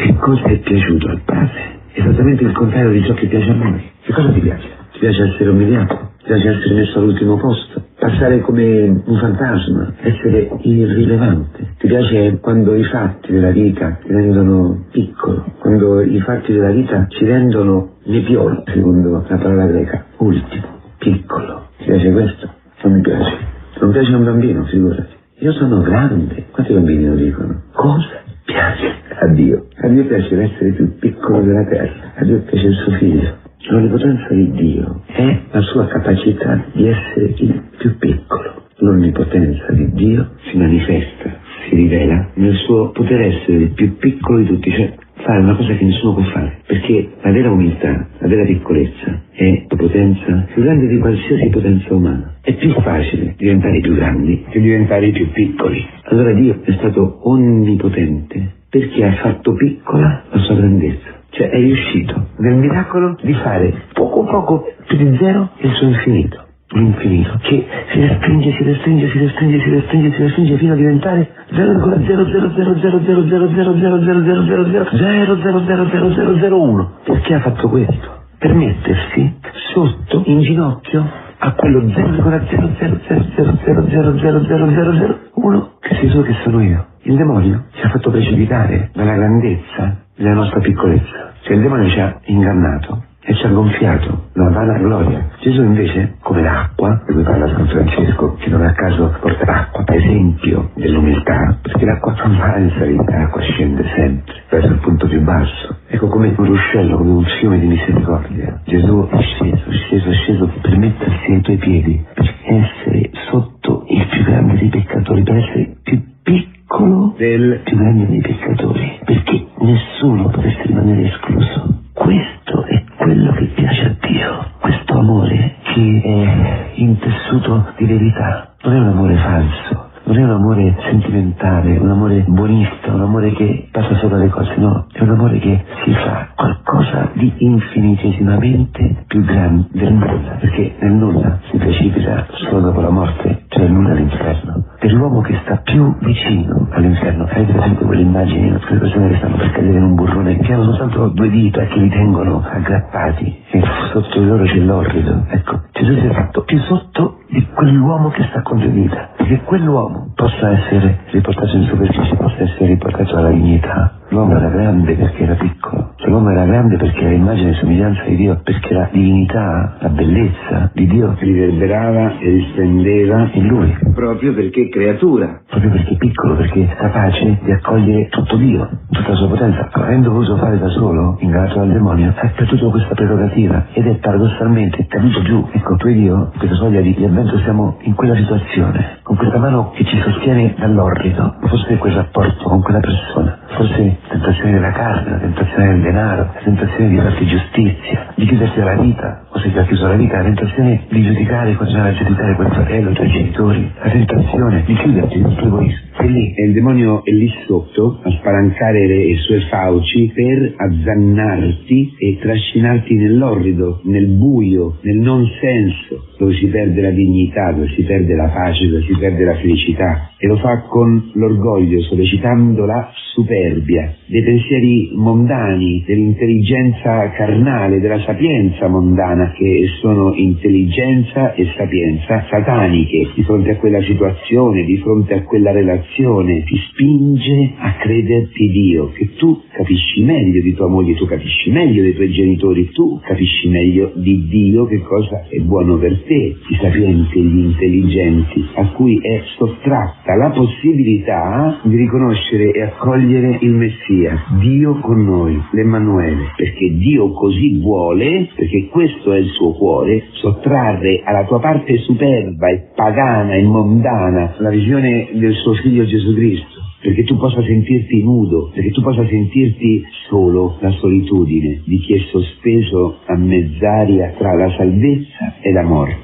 Che cosa è piaciuto al Padre? Esattamente il contrario di ciò che piace a noi. Che cosa ti piace? Ti piace essere umiliato? Ti piace essere messo all'ultimo posto? Passare come un fantasma? Essere irrilevante? Ti piace quando i fatti della vita ti rendono piccolo? Quando i fatti della vita ci rendono nepiolo, secondo la parola greca? Ultimo, piccolo. Ti piace questo? Non mi piace. Non piace a un bambino, figurati. Io sono grande. Quanti bambini lo dicono? Cosa piace a Dio? A Dio piace l'essere più piccolo della terra. A Dio piace il suo figlio. L'onnipotenza di Dio è la sua capacità di essere il più piccolo. L'onnipotenza di Dio si manifesta, si rivela nel suo poter essere il più piccolo di tutti, cioè fare una cosa che nessuno può fare, perché la vera umiltà, la vera piccolezza è la potenza più grande di qualsiasi potenza umana. È più facile diventare più grandi che diventare più piccoli. Allora Dio è stato onnipotente perché ha fatto piccola la sua grandezza. Cioè è riuscito nel miracolo di fare poco più di zero il suo infinito. L'infinito che si restringe fino a diventare 0,0000000000000000001. Perché ha fatto questo? Per mettersi sotto, in ginocchio, a quello 0,00000000001 che sei tu, che sono io. Il demonio ci ha fatto precipitare dalla grandezza della nostra piccolezza. Cioè il demonio ci ha ingannato e ci ha gonfiato la vana gloria. Gesù invece, come l'acqua, di cui parla San Francesco, che non a caso porta l'acqua, esempio dell'umiltà, perché l'acqua non va in salita, l'acqua scende sempre verso il punto più basso. Ecco, come un ruscello, come un fiume di misericordia. Gesù è sceso per mettersi ai tuoi piedi, per essere sotto il più grande dei peccatori, per essere più piccolo del più grande dei peccatori, perché nessuno potesse rimanere escluso. Questo è quello che piace a Dio, questo amore che è intessuto di verità. Non è un amore falso, non è un amore sentimentale, un amore buonista, un amore che passa sopra le cose, no, è un amore che si fa qualcosa di infinitesimamente più grande del nulla, perché nel nulla si precipita solo dopo la morte, cioè il nulla all'inferno. Per l'uomo che sta più vicino all'inferno, avete presente quelle immagini, quelle persone che stanno per cadere in un burrone, che hanno soltanto due dita che li tengono aggrappati e sotto di loro c'è l'orrido. Ecco, Gesù si è fatto più sotto di quell'uomo che sta con le dita, perché quell'uomo possa essere riportato in superficie, possa essere riportato alla dignità. L'uomo era grande perché era piccolo, cioè l'uomo era grande perché era immagine e somiglianza di Dio, perché la divinità, la bellezza di Dio riverberava e risplendeva in lui, proprio perché creatura, proprio perché piccolo, perché capace di accogliere tutto Dio, tutta la sua potenza. Avendo voluto fare da solo, ingannato dal demonio, ha perduto questa prerogativa ed è paradossalmente caduto giù. Ecco, tu ed io, questa soglia di avvento, siamo in quella situazione, con questa mano che ci sostiene dall'orrido, forse quel rapporto con quella persona, forse la tentazione della carne, la tentazione del denaro, la tentazione di farti giustizia, di chiudersi alla vita, o se ti ha chiuso la vita, la tentazione di giudicare, continuare a giudicare quel fratello, i tuoi genitori, la tentazione di chiuderti nel tuo egoismo. E lì, e il demonio è lì sotto a spalancare le sue fauci per azzannarti e trascinarti nell'orrido, nel buio, nel non senso, dove si perde la dignità, dove si perde la pace, dove si perde la felicità. E lo fa con l'orgoglio, sollecitando la superbia dei pensieri mondani, dell'intelligenza carnale, della sapienza mondana, che sono intelligenza e sapienza sataniche. Di fronte a quella situazione, di fronte a quella relazione, ti spinge a crederti Dio, che tu capisci meglio di tua moglie, tu capisci meglio dei tuoi genitori, tu capisci meglio di Dio che cosa è buono per te. I sapienti, gli intelligenti, a cui è sottratta la possibilità di riconoscere e accogliere il Messia, Dio con noi, l'Emmanuele, perché Dio così vuole, perché questo è il suo cuore, sottrarre alla tua parte superba e pagana e mondana la visione del suo figlio Gesù Cristo, perché tu possa sentirti nudo, perché tu possa sentirti solo, la solitudine di chi è sospeso a mezz'aria tra la salvezza e la morte.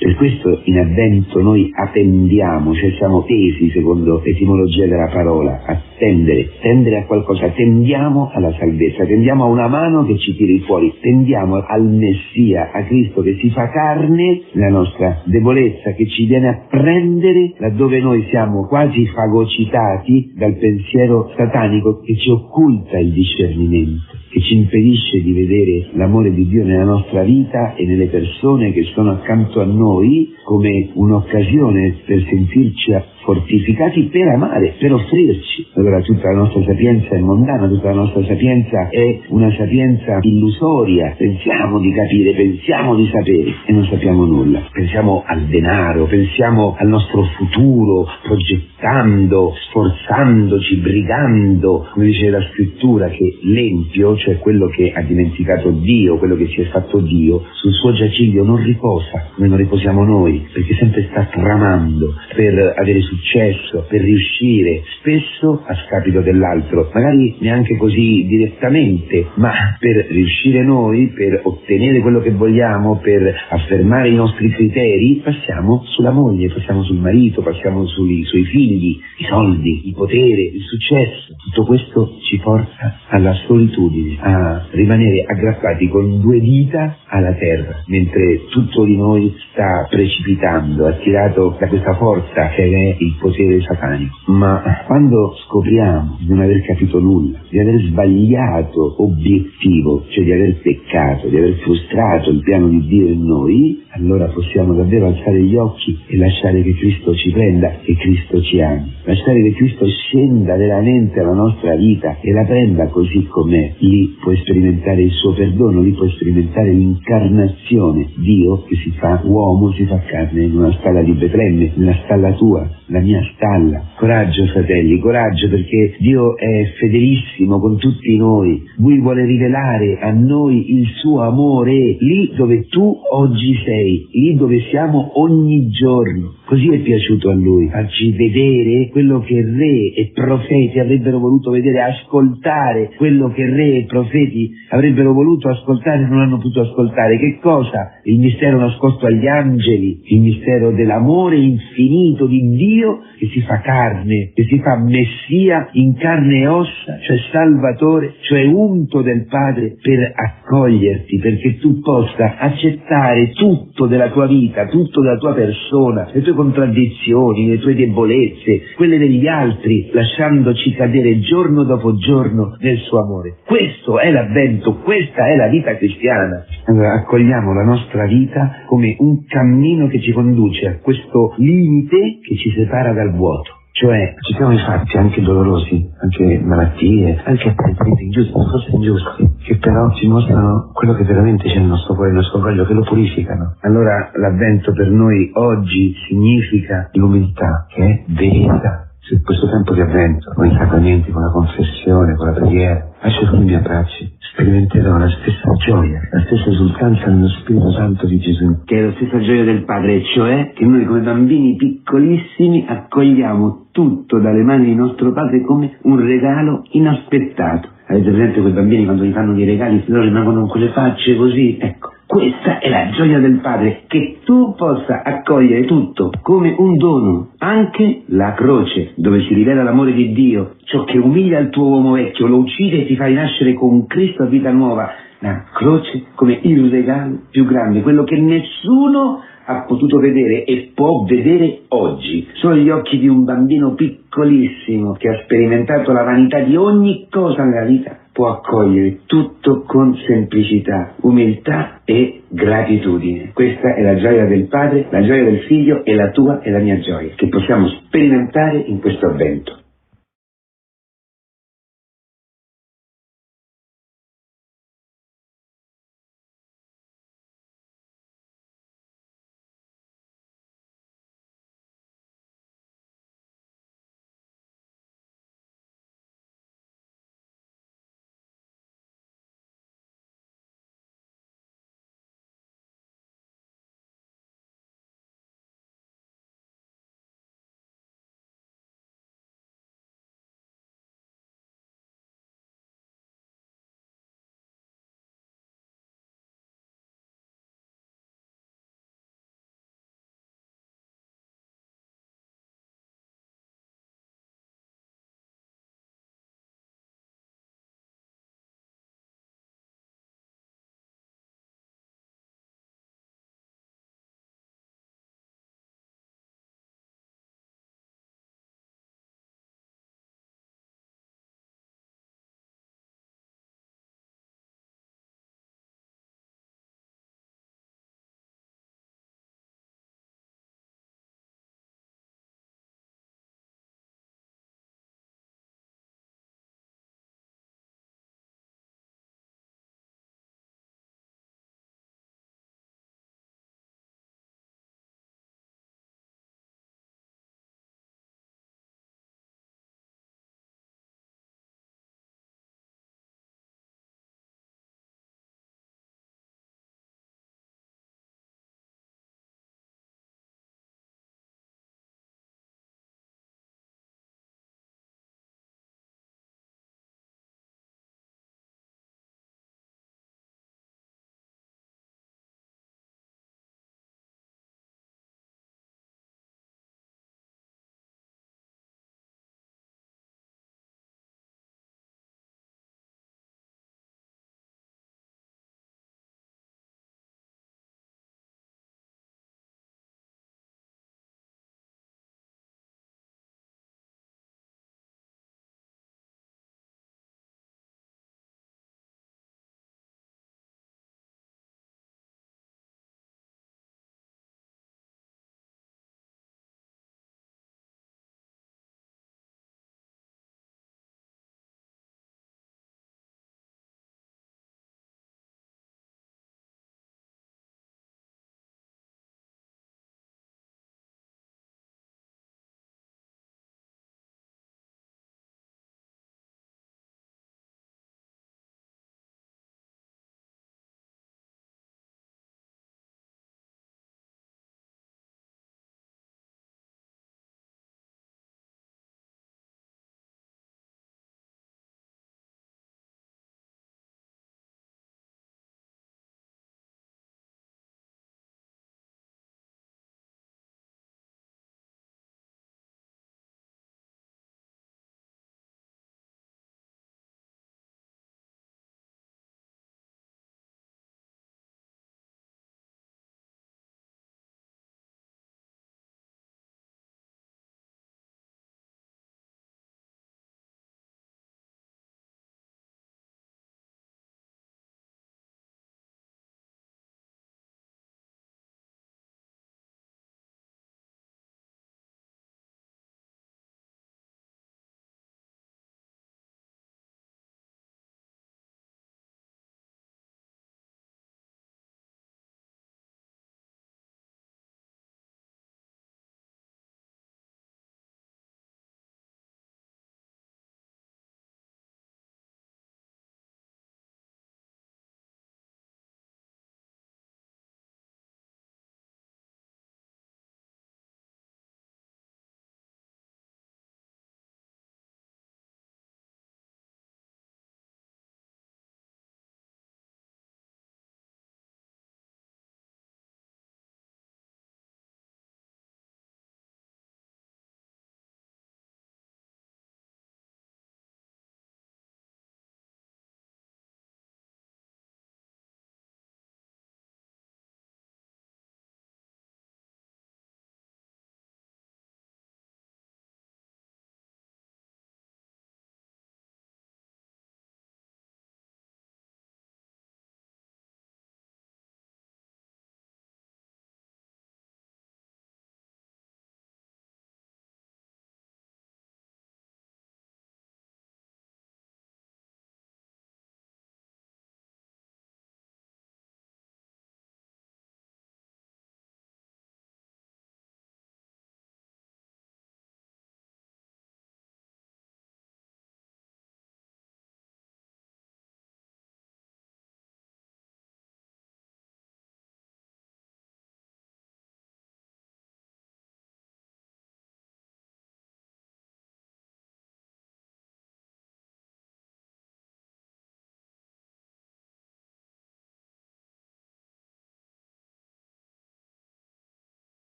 Per questo in Avvento noi attendiamo, cioè siamo tesi, secondo l'etimologia della parola, tendere a qualcosa, tendiamo alla salvezza, tendiamo a una mano che ci tiri fuori, tendiamo al Messia, a Cristo che si fa carne, la nostra debolezza, che ci viene a prendere laddove noi siamo quasi fagocitati dal pensiero satanico che ci occulta il discernimento, che ci impedisce di vedere l'amore di Dio nella nostra vita e nelle persone che sono accanto a noi come un'occasione per sentirci fortificati per amare, per offrirci. Allora tutta la nostra sapienza è mondana, tutta la nostra sapienza è una sapienza illusoria. Pensiamo di capire, pensiamo di sapere e non sappiamo nulla. Pensiamo al denaro, pensiamo al nostro futuro, progettando, sforzandoci, brigando, come dice la scrittura, che l'empio, cioè quello che ha dimenticato Dio, quello che si è fatto Dio, sul suo giaciglio non riposa come non riposiamo noi, perché sempre sta tramando per avere successo, per riuscire, spesso a scapito dell'altro, magari neanche così direttamente, ma per riuscire noi, per ottenere quello che vogliamo, per affermare i nostri criteri, passiamo sulla moglie, passiamo sul marito, passiamo sui figli, i soldi, il potere, il successo. Tutto questo ci porta alla solitudine, a rimanere aggrappati con due dita alla terra, mentre tutto di noi sta precipitando, attirato da questa forza che è il potere satanico. Ma quando scopriamo di non aver capito nulla, di aver sbagliato obiettivo, cioè di aver peccato, di aver frustrato il piano di Dio in noi, allora possiamo davvero alzare gli occhi e lasciare che Cristo ci prenda, che Cristo ci ami, lasciare che Cristo scenda veramente alla nostra vita e la prenda così com'è. Lì puoi sperimentare il suo perdono, lì puoi sperimentare l'incarnazione, Dio che si fa uomo, si fa carne in una stalla di Betlemme, nella stalla tua, la mia stalla. Coraggio fratelli, coraggio, perché Dio è fedelissimo con tutti noi. Lui vuole rivelare a noi il suo amore lì dove tu oggi sei, lì dove siamo ogni giorno. Così è piaciuto a Lui, farci vedere quello che re e profeti avrebbero voluto vedere, ascoltare quello che re e profeti avrebbero voluto ascoltare e non hanno potuto ascoltare. Che cosa? Il mistero nascosto agli angeli, il mistero dell'amore infinito di Dio che si fa carne, che si fa Messia in carne e ossa, cioè Salvatore, cioè unto del Padre per accoglierti, perché tu possa accettare tutto della tua vita, tutto della tua persona, le tue contraddizioni, le tue debolezze, quelle degli altri, lasciandoci cadere giorno dopo giorno nel suo amore. Questo è l'Avvento, questa è la vita cristiana. Allora accogliamo la nostra vita come un cammino che ci conduce a questo limite che ci separa dal vuoto. Cioè ci sono i fatti anche dolorosi, anche malattie, anche appuntamenti ingiusti, forse ingiusti, che però ci mostrano quello che veramente c'è nel nostro cuore, nel nostro orgoglio, che lo purificano. Allora l'Avvento per noi oggi significa l'umiltà, che è verità. Su questo tempo di Avvento, con i sacramenti, con la confessione, con la preghiera, lascio che mi abbracci, sperimenterò la stessa gioia, la stessa esultanza nello Spirito Santo di Gesù, che è la stessa gioia del Padre, cioè che noi come bambini piccolissimi accogliamo tutto dalle mani di nostro Padre come un regalo inaspettato. Avete presente quei bambini quando gli fanno dei regali, loro rimangono con quelle facce così? Ecco, questa è la gioia del Padre, che tu possa accogliere tutto come un dono, anche la croce, dove si rivela l'amore di Dio, ciò che umilia il tuo uomo vecchio, lo uccide e ti fa rinascere con Cristo a vita nuova. La croce come il regalo più grande, quello che nessuno ha potuto vedere e può vedere oggi. Sono gli occhi di un bambino piccolissimo che ha sperimentato la vanità di ogni cosa nella vita. Può accogliere tutto con semplicità, umiltà e gratitudine. Questa è la gioia del Padre, la gioia del Figlio e la tua e la mia gioia, che possiamo sperimentare in questo Avvento.